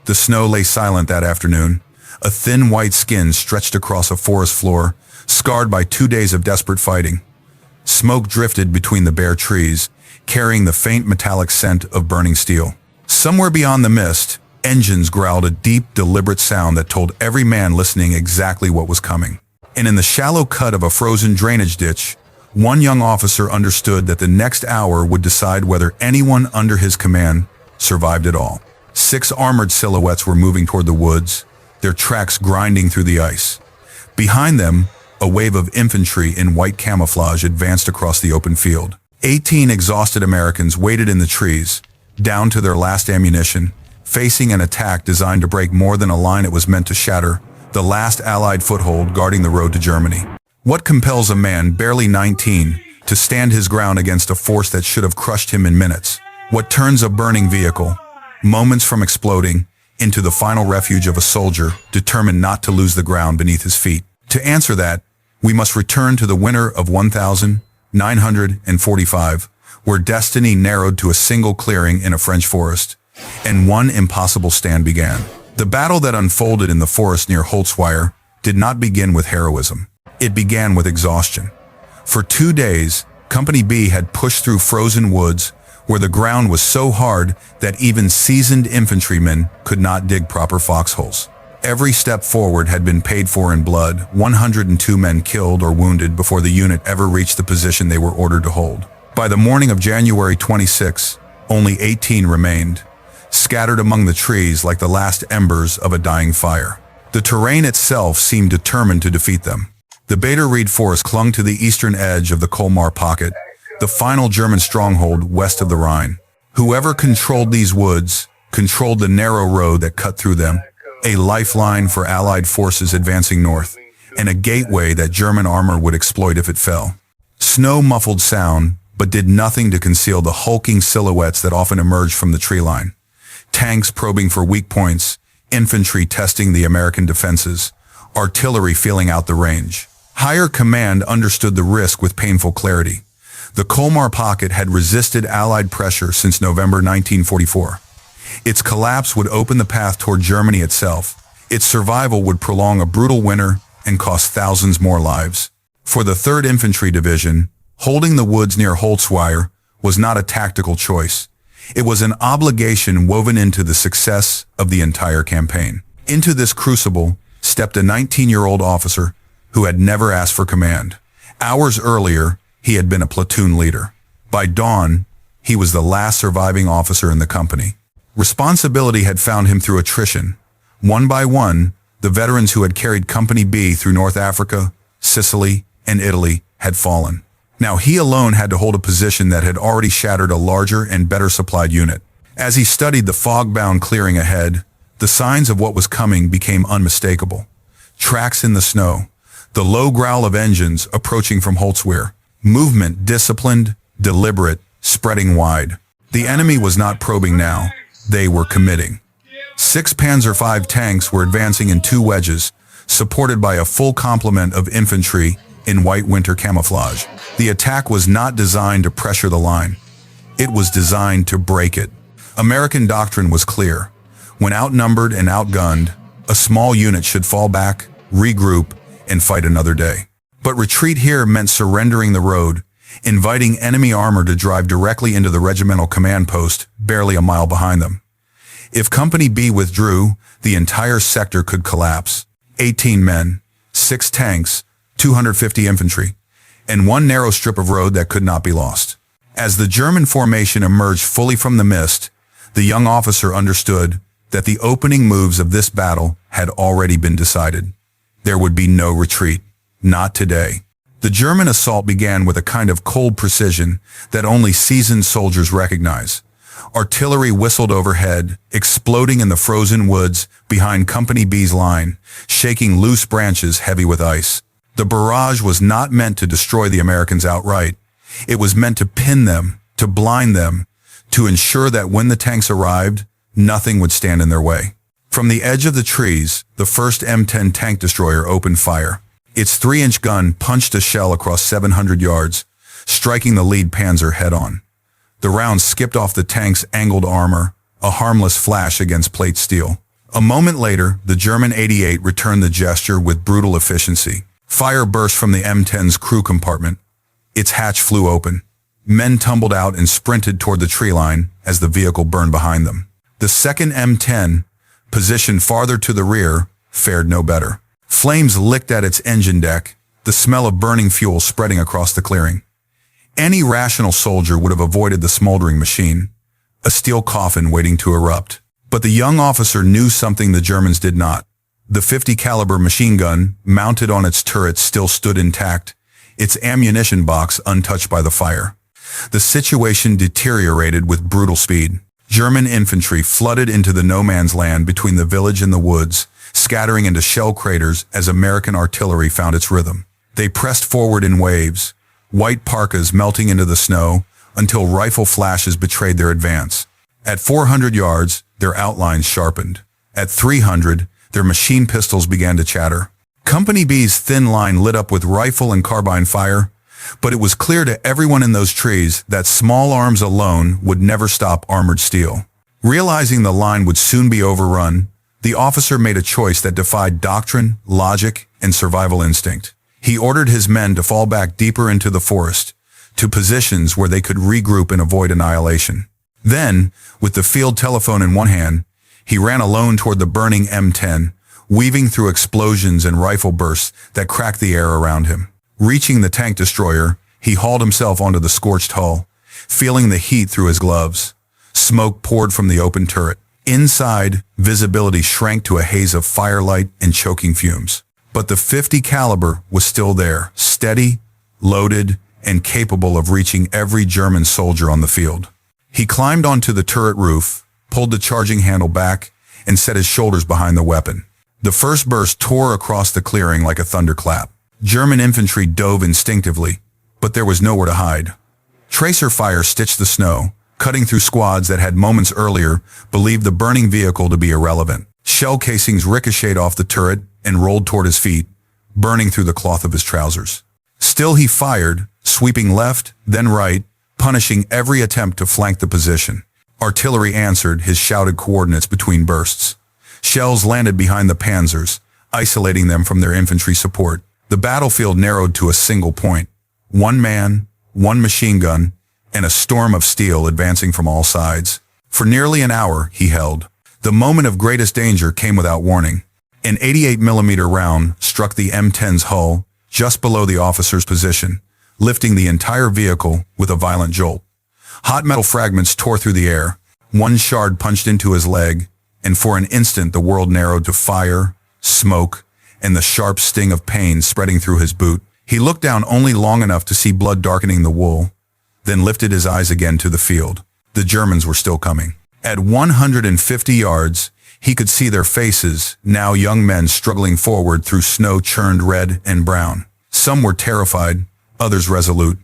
The snow lay silent that afternoon. A thin white skin stretched across a forest floor, scarred by 2 days of desperate fighting. Smoke drifted between the bare trees, carrying the faint metallic scent of burning steel. Somewhere beyond the mist, engines growled a deep, deliberate sound that told every man listening exactly what was coming. And in the shallow cut of a frozen drainage ditch, one young officer understood that the next hour would decide whether anyone under his command survived at all. 6 armored silhouettes were moving toward the woods, their tracks grinding through the ice. Behind them, a wave of infantry in white camouflage advanced across the open field. 18 exhausted Americans waited in the trees, down to their last ammunition, facing an attack designed to break more than a line it was meant to shatter, the last Allied foothold guarding the road to Germany. What compels a man barely 19 to stand his ground against a force that should have crushed him in minutes? What turns a burning vehicle, moments from exploding, into the final refuge of a soldier determined not to lose the ground beneath his feet? To answer that, we must return to the winter of 1945, where destiny narrowed to a single clearing in a French forest, and one impossible stand began. The battle that unfolded in the forest near Holtzwihr did not begin with heroism. It began with exhaustion. For 2 days, Company B had pushed through frozen woods where the ground was so hard that even seasoned infantrymen could not dig proper foxholes. Every step forward had been paid for in blood, 102 men killed or wounded before the unit ever reached the position they were ordered to hold. By the morning of January 26, only 18 remained, scattered among the trees like the last embers of a dying fire. The terrain itself seemed determined to defeat them. The Bader Reed Forest clung to the eastern edge of the Colmar Pocket, the final German stronghold west of the Rhine. Whoever controlled these woods controlled the narrow road that cut through them, a lifeline for Allied forces advancing north, and a gateway that German armor would exploit if it fell. Snow muffled sound, but did nothing to conceal the hulking silhouettes that often emerged from the tree line. Tanks probing for weak points, infantry testing the American defenses, artillery feeling out the range. Higher command understood the risk with painful clarity. The Colmar Pocket had resisted Allied pressure since November 1944. Its collapse would open the path toward Germany itself. Its survival would prolong a brutal winter and cost thousands more lives. For the 3rd Infantry Division, holding the woods near Holtzwihr was not a tactical choice. It was an obligation woven into the success of the entire campaign. Into this crucible stepped a 19-year-old officer who had never asked for command. Hours earlier, he had been a platoon leader. By dawn, he was the last surviving officer in the company. Responsibility had found him through attrition. One by one, the veterans who had carried Company B through North Africa, Sicily, and Italy had fallen. Now he alone had to hold a position that had already shattered a larger and better supplied unit. As he studied the fog-bound clearing ahead, the signs of what was coming became unmistakable. Tracks in the snow, the low growl of engines approaching from Holtzwihr, movement disciplined, deliberate, spreading wide. The enemy was not probing now, they were committing. 6 Panzer V tanks were advancing in 2 wedges, supported by a full complement of infantry in white winter camouflage. The attack was not designed to pressure the line. It was designed to break it. American doctrine was clear. When outnumbered and outgunned, a small unit should fall back, regroup, and fight another day. But retreat here meant surrendering the road, inviting enemy armor to drive directly into the regimental command post, barely a mile behind them. If Company B withdrew, the entire sector could collapse. 18 men, 6 tanks, 250 infantry, and 1 narrow strip of road that could not be lost. As the German formation emerged fully from the mist, the young officer understood that the opening moves of this battle had already been decided. There would be no retreat. Not today. The German assault began with a kind of cold precision that only seasoned soldiers recognize. Artillery whistled overhead, exploding in the frozen woods behind Company B's line, shaking loose branches heavy with ice. The barrage was not meant to destroy the Americans outright. It was meant to pin them, to blind them, to ensure that when the tanks arrived, nothing would stand in their way. From the edge of the trees, the first M10 tank destroyer opened fire. Its 3-inch gun punched a shell across 700 yards, striking the lead Panzer head-on. The round skipped off the tank's angled armor, a harmless flash against plate steel. A moment later, the German 88 returned the gesture with brutal efficiency. Fire burst from the M10's crew compartment. Its hatch flew open. Men tumbled out and sprinted toward the tree line as the vehicle burned behind them. The second M10, positioned farther to the rear, fared no better. Flames licked at its engine deck, the smell of burning fuel spreading across the clearing. Any rational soldier would have avoided the smoldering machine, a steel coffin waiting to erupt. But the young officer knew something the Germans did not. The 50 caliber machine gun, mounted on its turret, still stood intact, its ammunition box untouched by the fire. The situation deteriorated with brutal speed. German infantry flooded into the no-man's land between the village and the woods, scattering into shell craters as American artillery found its rhythm. They pressed forward in waves, white parkas melting into the snow, until rifle flashes betrayed their advance. At 400 yards, their outlines sharpened. At 300, their machine pistols began to chatter. Company B's thin line lit up with rifle and carbine fire, but it was clear to everyone in those trees that small arms alone would never stop armored steel. Realizing the line would soon be overrun, the officer made a choice that defied doctrine, logic, and survival instinct. He ordered his men to fall back deeper into the forest, to positions where they could regroup and avoid annihilation. Then, with the field telephone in one hand, he ran alone toward the burning M10, weaving through explosions and rifle bursts that cracked the air around him. Reaching the tank destroyer, he hauled himself onto the scorched hull, feeling the heat through his gloves. Smoke poured from the open turret. Inside, visibility shrank to a haze of firelight and choking fumes. But the 50 caliber was still there, steady, loaded, and capable of reaching every German soldier on the field. He climbed onto the turret roof, pulled the charging handle back, and set his shoulders behind the weapon. The first burst tore across the clearing like a thunderclap. German infantry dove instinctively, but there was nowhere to hide. Tracer fire stitched the snow, cutting through squads that had moments earlier believed the burning vehicle to be irrelevant. Shell casings ricocheted off the turret and rolled toward his feet, burning through the cloth of his trousers. Still he fired, sweeping left, then right, punishing every attempt to flank the position. Artillery answered his shouted coordinates between bursts. Shells landed behind the panzers, isolating them from their infantry support. The battlefield narrowed to a single point. One man, one machine gun, and a storm of steel advancing from all sides. For nearly an hour, he held. The moment of greatest danger came without warning. An 88mm round struck the M10's hull just below the officer's position, lifting the entire vehicle with a violent jolt. Hot metal fragments tore through the air. One shard punched into his leg, and for an instant the world narrowed to fire, smoke, and the sharp sting of pain spreading through his boot. He looked down only long enough to see blood darkening the wool, then lifted his eyes again to the field. The Germans were still coming. At 150 yards, he could see their faces, now young men struggling forward through snow churned red and brown. Some were terrified, others resolute,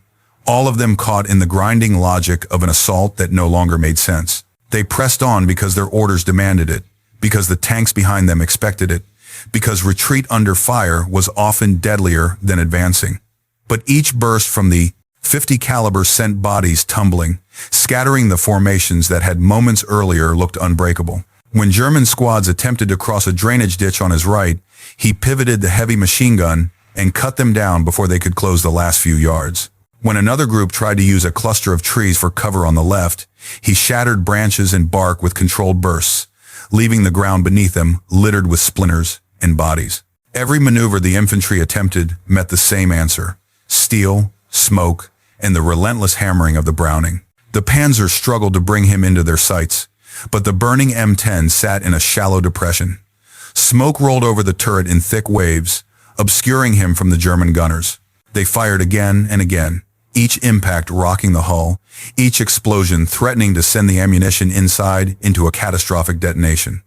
all of them caught in the grinding logic of an assault that no longer made sense. They pressed on because their orders demanded it, because the tanks behind them expected it, because retreat under fire was often deadlier than advancing. But each burst from the 50 caliber sent bodies tumbling, scattering the formations that had moments earlier looked unbreakable. When German squads attempted to cross a drainage ditch on his right, he pivoted the heavy machine gun and cut them down before they could close the last few yards. When another group tried to use a cluster of trees for cover on the left, he shattered branches and bark with controlled bursts, leaving the ground beneath them littered with splinters and bodies. Every maneuver the infantry attempted met the same answer: steel, smoke, and the relentless hammering of the Browning. The panzers struggled to bring him into their sights, but the burning M10 sat in a shallow depression. Smoke rolled over the turret in thick waves, obscuring him from the German gunners. They fired again and again, each impact rocking the hull, each explosion threatening to send the ammunition inside into a catastrophic detonation.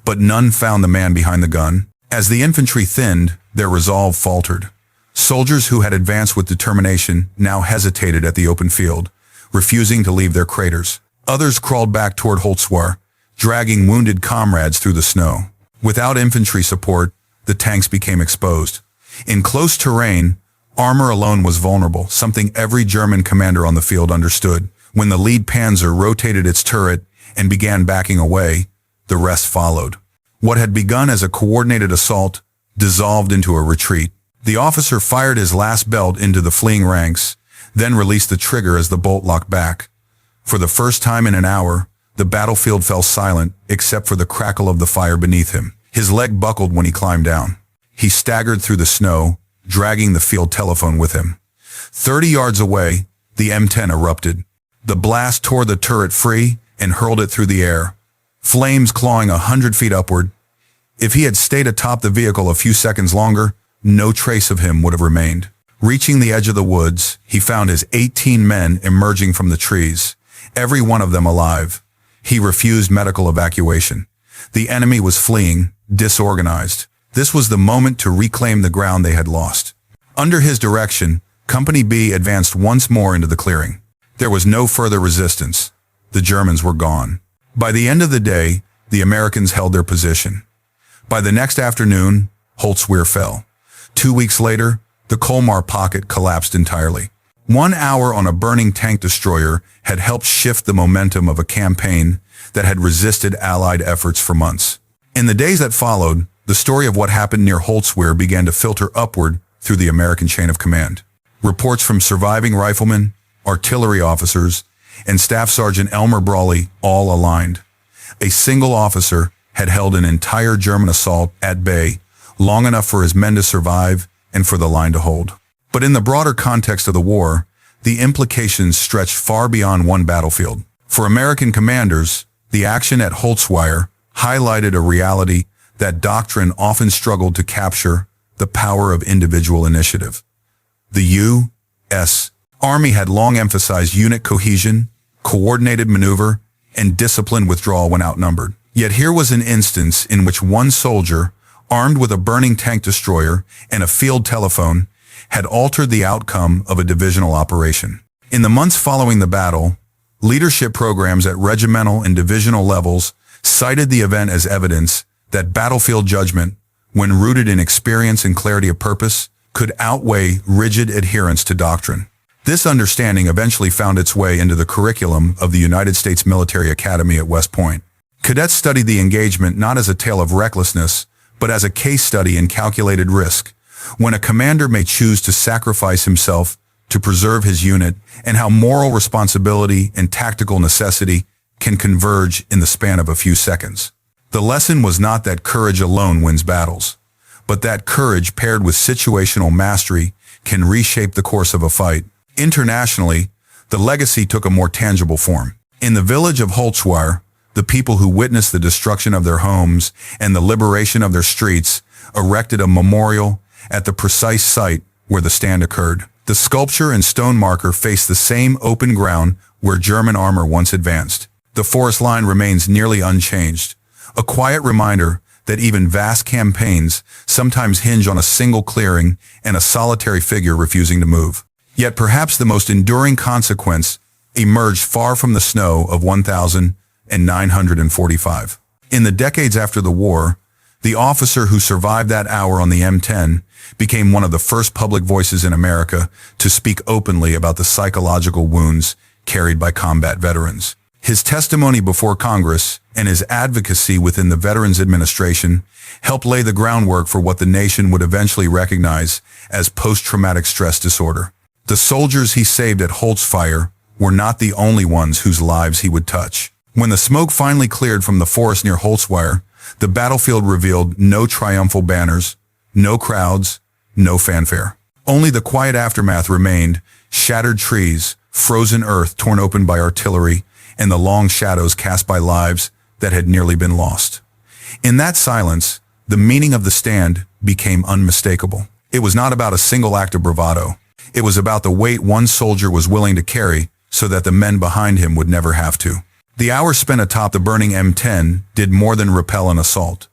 But none found the man behind the gun. As the infantry thinned, their resolve faltered. Soldiers who had advanced with determination now hesitated at the open field, refusing to leave their craters. Others crawled back toward Holtzwihr, dragging wounded comrades through the snow. Without infantry support, the tanks became exposed. In close terrain, armor alone was vulnerable, something every German commander on the field understood. When the lead panzer rotated its turret and began backing away, the rest followed. What had begun as a coordinated assault dissolved into a retreat. The officer fired his last belt into the fleeing ranks, then released the trigger as the bolt locked back. For the first time in an hour, the battlefield fell silent except for the crackle of the fire beneath him. His leg buckled when he climbed down. He staggered through the snow, dragging the field telephone with him. 30 yards away, the M10 erupted. The blast tore the turret free and hurled it through the air, flames clawing 100 feet upward. If he had stayed atop the vehicle a few seconds longer, no trace of him would have remained. Reaching the edge of the woods, he found his 18 men emerging from the trees, every one of them alive. He refused medical evacuation. The enemy was fleeing, disorganized. This was the moment to reclaim the ground they had lost. Under his direction, Company B advanced once more into the clearing. There was no further resistance. The Germans were gone. By the end of the day, the Americans held their position. By the next afternoon, Holtzwihr fell. 2 weeks later, the Colmar Pocket collapsed entirely. 1 hour on a burning tank destroyer had helped shift the momentum of a campaign that had resisted Allied efforts for months. In the days that followed, the story of what happened near Holtzwihr began to filter upward through the American chain of command. Reports from surviving riflemen, artillery officers, and Staff Sergeant Elmer Brawley all aligned. A single officer had held an entire German assault at bay long enough for his men to survive and for the line to hold. But in the broader context of the war, the implications stretched far beyond one battlefield. For American commanders, the action at Holtzwihr highlighted a reality that doctrine often struggled to capture: the power of individual initiative. The U.S. Army had long emphasized unit cohesion, coordinated maneuver, and disciplined withdrawal when outnumbered. Yet here was an instance in which one soldier, armed with a burning tank destroyer and a field telephone, had altered the outcome of a divisional operation. In the months following the battle, leadership programs at regimental and divisional levels cited the event as evidence that battlefield judgment, when rooted in experience and clarity of purpose, could outweigh rigid adherence to doctrine. This understanding eventually found its way into the curriculum of the United States Military Academy at West Point. Cadets studied the engagement not as a tale of recklessness, but as a case study in calculated risk, when a commander may choose to sacrifice himself to preserve his unit, and how moral responsibility and tactical necessity can converge in the span of a few seconds. The lesson was not that courage alone wins battles, but that courage paired with situational mastery can reshape the course of a fight. Internationally, the legacy took a more tangible form. In the village of Holtzwihr, the people who witnessed the destruction of their homes and the liberation of their streets erected a memorial at the precise site where the stand occurred. The sculpture and stone marker face the same open ground where German armor once advanced. The forest line remains nearly unchanged, a quiet reminder that even vast campaigns sometimes hinge on a single clearing and a solitary figure refusing to move. Yet perhaps the most enduring consequence emerged far from the snow of 1945. In the decades after the war, the officer who survived that hour on the M10 became one of the first public voices in America to speak openly about the psychological wounds carried by combat veterans. His testimony before Congress and his advocacy within the Veterans Administration helped lay the groundwork for what the nation would eventually recognize as post-traumatic stress disorder. The soldiers he saved at Holtzwihr were not the only ones whose lives he would touch. When the smoke finally cleared from the forest near Holtzwihr, the battlefield revealed no triumphal banners, no crowds, no fanfare. Only the quiet aftermath remained: shattered trees, frozen earth torn open by artillery, and the long shadows cast by lives that had nearly been lost. In that silence, the meaning of the stand became unmistakable. It was not about a single act of bravado. It was about the weight one soldier was willing to carry so that the men behind him would never have to. The hours spent atop the burning M10 did more than repel an assault.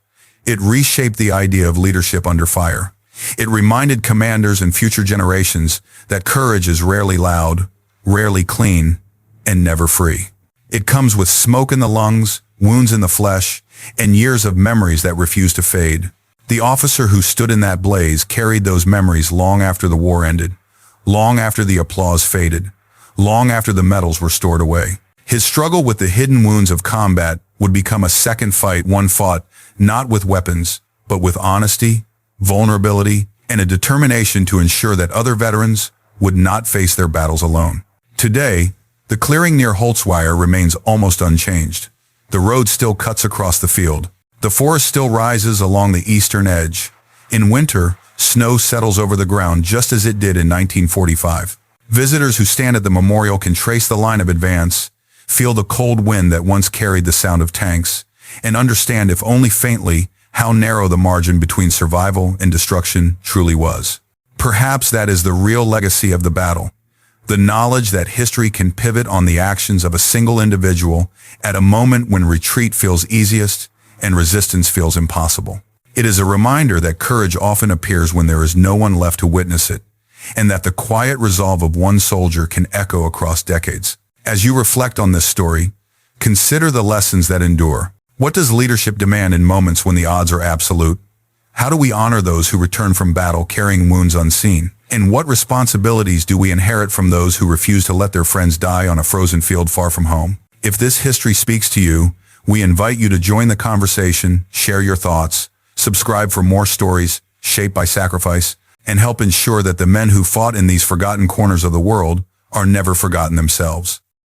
It reshaped the idea of leadership under fire. It reminded commanders and future generations that courage is rarely loud, rarely clean, and never free. It comes with smoke in the lungs, wounds in the flesh, and years of memories that refuse to fade. The officer who stood in that blaze carried those memories long after the war ended, long after the applause faded, long after the medals were stored away. His struggle with the hidden wounds of combat would become a second fight one fought not with weapons, but with honesty, vulnerability, and a determination to ensure that other veterans would not face their battles alone. Today, the clearing near Holtzwihr remains almost unchanged. The road still cuts across the field. The forest still rises along the eastern edge. In winter, snow settles over the ground just as it did in 1945. Visitors who stand at the memorial can trace the line of advance, feel the cold wind that once carried the sound of tanks, and understand, if only faintly, how narrow the margin between survival and destruction truly was. Perhaps that is the real legacy of the battle. The knowledge that history can pivot on the actions of a single individual at a moment when retreat feels easiest and resistance feels impossible. It is a reminder that courage often appears when there is no one left to witness it, and that the quiet resolve of one soldier can echo across decades. As you reflect on this story, consider the lessons that endure. What does leadership demand in moments when the odds are absolute? How do we honor those who return from battle carrying wounds unseen? And what responsibilities do we inherit from those who refuse to let their friends die on a frozen field far from home? If this history speaks to you, we invite you to join the conversation, share your thoughts, subscribe for more stories shaped by sacrifice, and help ensure that the men who fought in these forgotten corners of the world are never forgotten themselves.